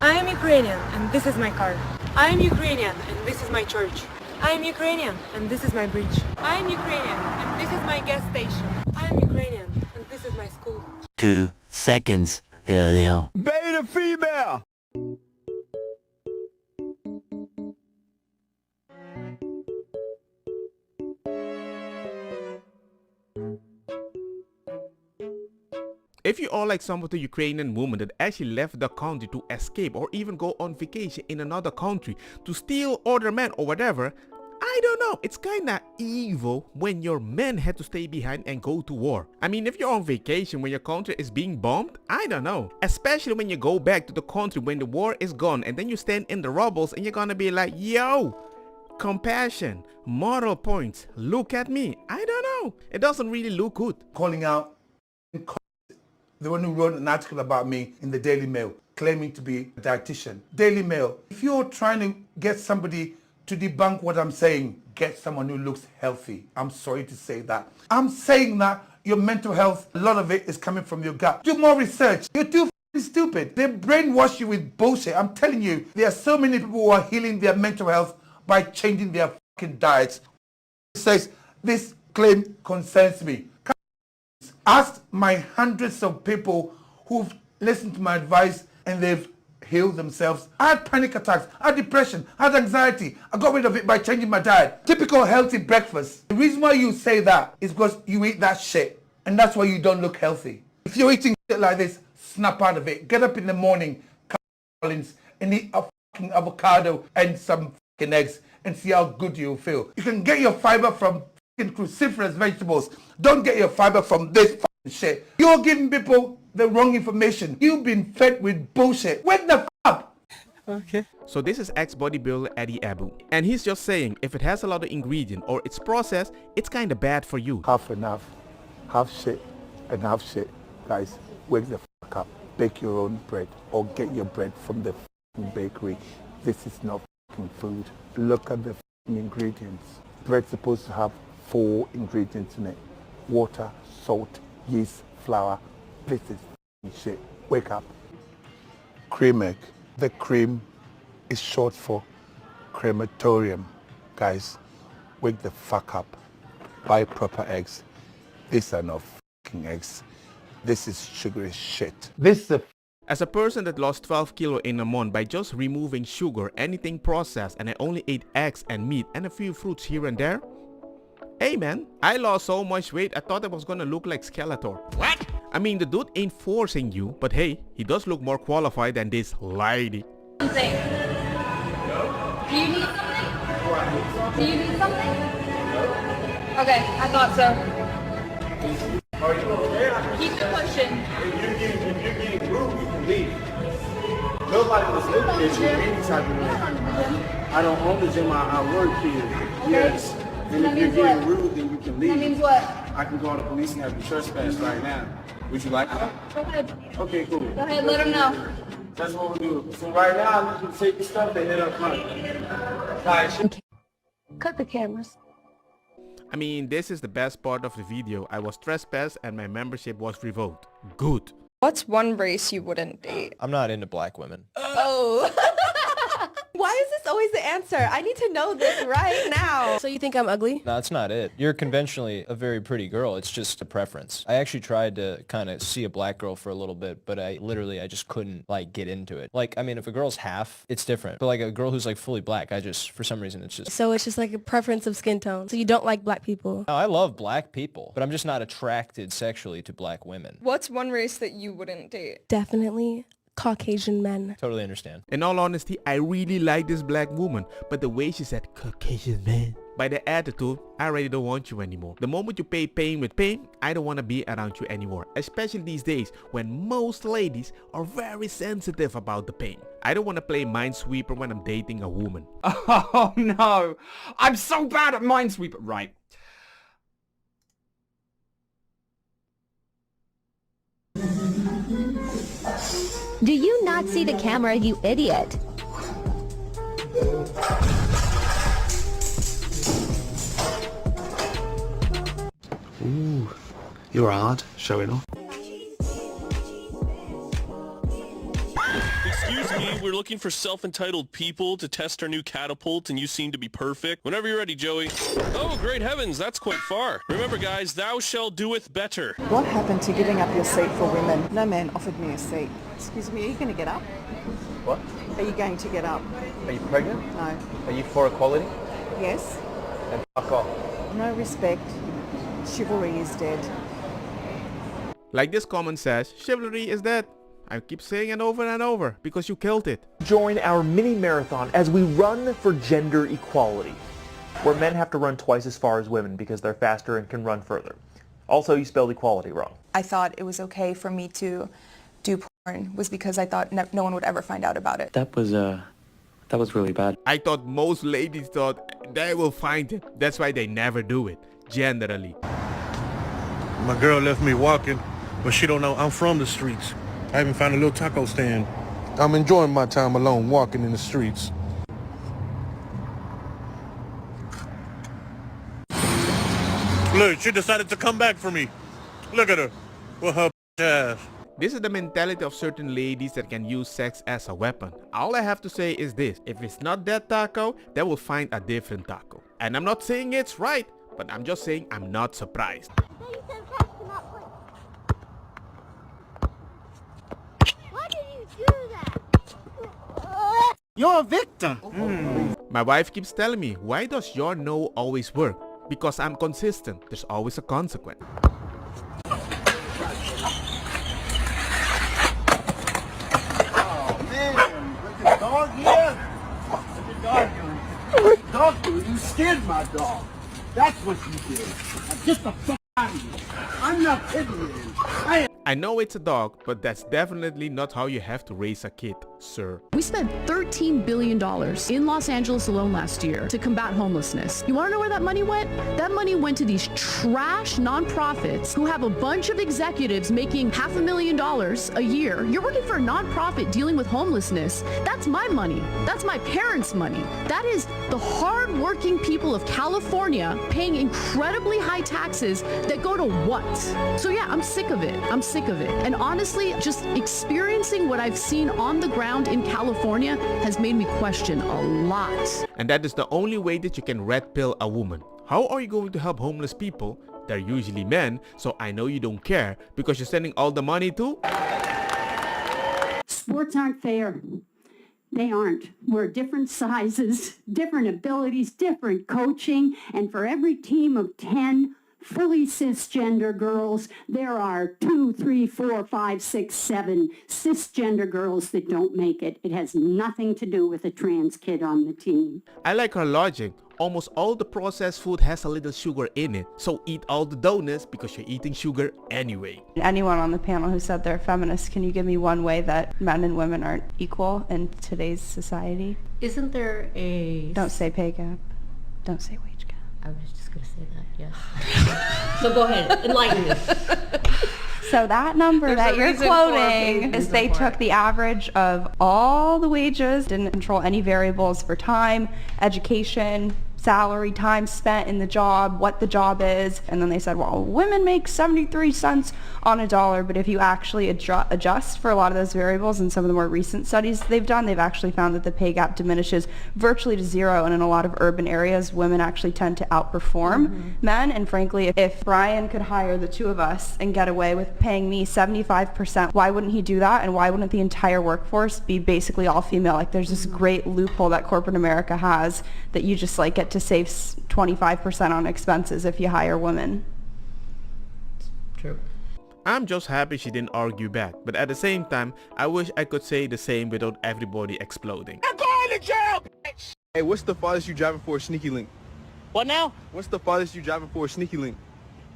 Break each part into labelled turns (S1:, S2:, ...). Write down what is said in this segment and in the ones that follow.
S1: I am Ukrainian and this is my car. I am Ukrainian and this is my church. I am Ukrainian and this is my bridge. I am Ukrainian and this is my gas station. I am Ukrainian and this is my school.
S2: 2 seconds earlier.
S3: Beta female!
S4: If you are like some of the Ukrainian women that actually left the country to escape or even go on vacation in another country to steal other men or whatever, I don't know, it's kinda evil when your men had to stay behind and go to war. I mean, if you're on vacation when your country is being bombed, I don't know. Especially when you go back to the country when the war is gone and then you stand in the rubbles and you're gonna be like, yo, compassion, moral points, look at me. I don't know, it doesn't really look good.
S5: Calling out the one who wrote an article about me in the Daily Mail claiming to be a dietitian. Daily Mail, if you're trying to get somebody to debunk what I'm saying, get someone who looks healthy. I'm sorry to say that. I'm saying that your mental health, a lot of it is coming from your gut. Do more research. You're too stupid. They brainwash you with bullshit. I'm telling you, there are so many people who are healing their mental health by changing their fucking diets. It says, this claim concerns me. Ask my hundreds of people who've listened to my advice and they've healed themselves. I had panic attacks, I had depression, I had anxiety. I got rid of it by changing my diet. Typical healthy breakfast. The reason why you say that is because you eat that shit and that's why you don't look healthy. If you're eating shit like this, snap out of it. Get up in the morning, and eat a fucking avocado and some fucking eggs and see how good you'll feel. You can get your fiber from cruciferous vegetables. Don't get your fiber from this fucking shit. You're giving people the wrong information. You've been fed with bullshit. Wake the f up.
S4: Okay. So this is ex-bodybuilder Eddie Abu. And he's just saying if it has a lot of ingredient or it's processed, it's kind of bad for you.
S5: Half enough, half shit and half shit. Guys, wake the fuck up. Bake your own bread or get your bread from the fucking bakery. This is not fucking food. Look at the fucking ingredients. Bread's supposed to have 4 ingredients in it. Water, salt, yeast, flour. This is f***ing shit. Wake up. Cream egg. The cream is short for crematorium. Guys, wake the fuck up. Buy proper eggs. These are not f***ing eggs. This is sugary shit. This is a
S4: As a person that lost 12 kilo in a month by just removing sugar, anything processed, and I only ate eggs and meat and a few fruits here and there. Hey man, I lost so much weight I thought I was gonna look like Skeletor. What? I mean, the dude ain't forcing you, but hey, he does look more qualified than this lady.
S6: Something. Do you need something? Do you need something? Okay, I thought so.
S3: Are you okay?
S6: Keep pushing.
S3: If you're getting rude, you can leave. Nobody was looking at you any type of way. I don't own the gym, I work here. Yes. And if you're getting rude, then you can leave.
S6: That means what?
S3: I can go to the police and have you trespassed right now. Would you like that?
S6: Go ahead.
S3: Okay, cool.
S6: Go ahead, let him know.
S3: That's what we'll do. So right now, I need you to take your stuff and head up front. Alright.
S6: Cut the cameras.
S4: I mean, this is the best part of the video. I was trespassed and my membership was revoked. Good.
S7: What's one race you wouldn't date?
S8: I'm not into black women.
S9: Oh. Why is this always the answer? I need to know this right now. So you think I'm ugly?
S8: No, that's not it. You're conventionally a very pretty girl. It's just a preference. I actually tried to kind of see a black girl for a little bit, but I just couldn't like get into it. Like, I mean, if a girl's half, it's different. But like a girl who's like fully black, for some reason, it's just...
S9: So it's just like a preference of skin tone. So you don't like black people?
S8: No, I love black people, but I'm just not attracted sexually to black women.
S7: What's one race that you wouldn't date?
S9: Definitely Caucasian men.
S8: Totally understand.
S4: In all honesty, I really like this black woman, but the way she said Caucasian man, by the attitude, I already don't want you anymore. The moment you pay pain with pain, I don't want to be around you anymore. Especially these days when most ladies are very sensitive about the pain. I don't want to play Minesweeper when I'm dating a woman.
S10: Oh no, I'm so bad at Minesweeper. Right.
S11: Do you not see the camera, you idiot?
S12: Ooh, you're hard, showing off.
S13: Excuse me, we're looking for self-entitled people to test our new catapult, and you seem to be perfect. Whenever you're ready, Joey. Oh, great heavens, that's quite far. Remember, guys, thou shall doeth better.
S14: What happened to giving up your seat for women? No man offered me a seat. Excuse me, are you going to get up?
S15: What?
S14: Are you going to get up?
S15: Are you pregnant?
S14: No.
S15: Are you for equality?
S14: Yes.
S15: Then fuck off.
S14: No respect. Chivalry is dead.
S4: Like this comment says, chivalry is dead. I keep saying it over and over because you killed it.
S16: Join our mini marathon as we run for gender equality, where men have to run twice as far as women because they're faster and can run further. Also, you spelled equality wrong.
S17: I thought it was okay for me to do porn was because I thought no one would ever find out about it.
S12: That was really bad.
S4: I thought most ladies thought they will find it. That's why they never do it, generally.
S18: My girl left me walking, but she don't know I'm from the streets. I even found a little taco stand. I'm enjoying my time alone walking in the streets. Look, she decided to come back for me. Look at her with her ass.
S4: This is the mentality of certain ladies that can use sex as a weapon. All I have to say is this: if it's not that taco, they will find a different taco. And I'm not saying it's right, but I'm just saying I'm not surprised.
S19: Why did you do that?
S10: You're a victim.
S4: My wife keeps telling me, why does your no always work? Because I'm consistent. There's always a consequence.
S10: Dog here? What the dog doing? Dog doing? You scared my dog. That's what you did. Now get the fuck out of here. I'm not kidding you.
S4: I know it's a dog, but that's definitely not how you have to raise a kid, sir.
S20: We spent $13 billion in Los Angeles alone last year to combat homelessness. You want to know where that money went? That money went to these trash nonprofits who have a bunch of executives making $500,000 a year. You're working for a nonprofit dealing with homelessness. That's my money. That's my parents' money. That is the hard-working people of California paying incredibly high taxes that go to what? So yeah, I'm sick of it. I'm sick of it. And honestly, just experiencing what I've seen on the ground in California has made me question a lot.
S4: And that is the only way that you can red pill a woman. How are you going to help homeless people? They're usually men, so I know you don't care because you're sending all the money to...
S21: Sports aren't fair. They aren't. We're different sizes, different abilities, different coaching, and for every team of 10 fully cisgender girls, there are 2, 3, 4, 5, 6, 7 cisgender girls that don't make it. It has nothing to do with a trans kid on the team.
S4: I like her logic. Almost all the processed food has a little sugar in it, so eat all the donuts because you're eating sugar anyway.
S17: Anyone on the panel who said they're feminist, can you give me one way that men and women aren't equal in today's society?
S22: Isn't there a...
S17: Don't say pay gap. Don't say wage gap.
S22: I was just going to say that, yes. So go ahead, enlighten me.
S17: So that number that you're quoting is they took the average of all the wages, didn't control any variables for time, education, salary, time spent in the job, what the job is, and then they said, well, women make 73 cents on a dollar, but if you actually adjust for a lot of those variables in some of the more recent studies they've done, they've actually found that the pay gap diminishes virtually to zero, and in a lot of urban areas, women actually tend to outperform men, and frankly, if Brian could hire the two of us and get away with paying me 75%, why wouldn't he do that, and why wouldn't the entire workforce be basically all female? Like, there's this great loophole that corporate America has that you just like get to save 25% on expenses if you hire women.
S22: True.
S4: I'm just happy she didn't argue back, but at the same time, I wish I could say the same without everybody exploding.
S3: I'm going to jail, bitch! Hey, what's the farthest you driving for a sneaky link?
S23: What now?
S3: What's the farthest you driving for a sneaky link?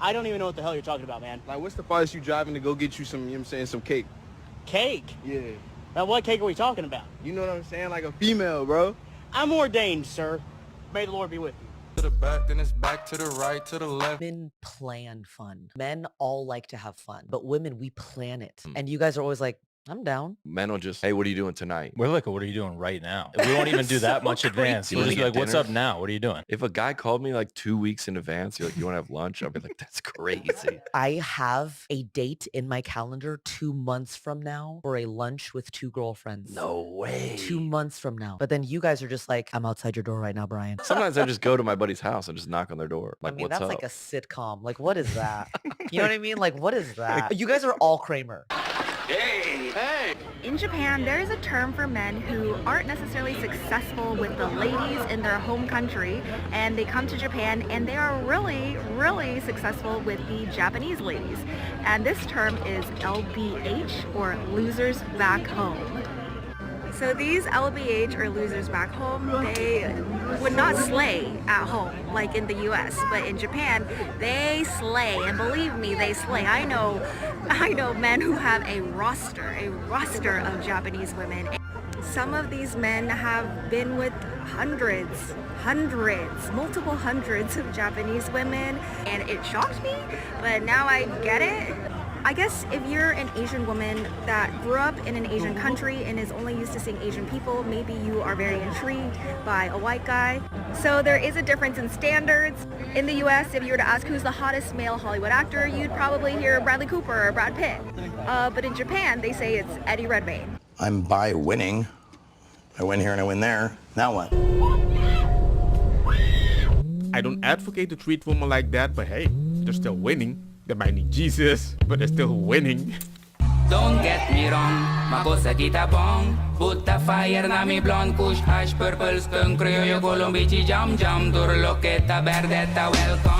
S23: I don't even know what the hell you're talking about, man.
S3: Like, what's the farthest you driving to go get you some, you know what I'm saying, some cake?
S23: Cake?
S3: Yeah.
S23: Now, what cake are we talking about?
S3: You know what I'm saying? Like a female, bro.
S23: I'm ordained, sir. May the Lord be with you.
S24: To the back, then it's back to the right, to the left.
S25: Men plan fun. Men all like to have fun, but women, we plan it. And you guys are always like,
S1: I'm down.
S2: Men will just, hey, what are you doing tonight?
S5: We're like, what are you doing right now? We won't even do that much advance. We'll just be like, what's up now? What are you doing?
S2: If a guy called me like 2 weeks in advance, you're like, you want to have lunch? I'll be like, that's crazy.
S1: I have a date in my calendar 2 months from now for a lunch with 2 girlfriends.
S2: No way.
S1: 2 months from now. But then you guys are just like, I'm outside your door right now, Brian.
S2: Sometimes I just go to my buddy's house and just knock on their door. Like,
S1: I mean,
S2: what's
S1: that's
S2: up?
S1: like a sitcom. Like, what is that? You know what I mean? Like, what is that? You guys are all Kramer.
S6: Hey! In Japan, there is a term for men who aren't necessarily successful with the ladies in their home country, and they come to Japan and they are really, really successful with the Japanese ladies. And this term is LBH, or losers back home. So these LBH, or losers back home, they would not slay at home like in the US, but in Japan they slay, and believe me, they slay. I know men who have a roster of Japanese women. Some of these men have been with multiple hundreds of Japanese women, and it shocked me, but now I get it. I guess if you're an Asian woman that grew up in an Asian country and is only used to seeing Asian people, maybe you are very intrigued by a white guy. So there is a difference in standards. In the US, if you were to ask who's the hottest male Hollywood actor, you'd probably hear Bradley Cooper or Brad Pitt. But in Japan, they say it's Eddie Redmayne.
S25: I'm by winning. I win here and I win there. Now what?
S4: I don't advocate to treat women like that, but hey, they're still winning. They might need Jesus, but they're still winning.
S26: Don't get me wrong, makosa kita bong. Butta fire na mi blonde, kush hash purple skunk, criollo colombici jam jam, durloketa berdetta welcome.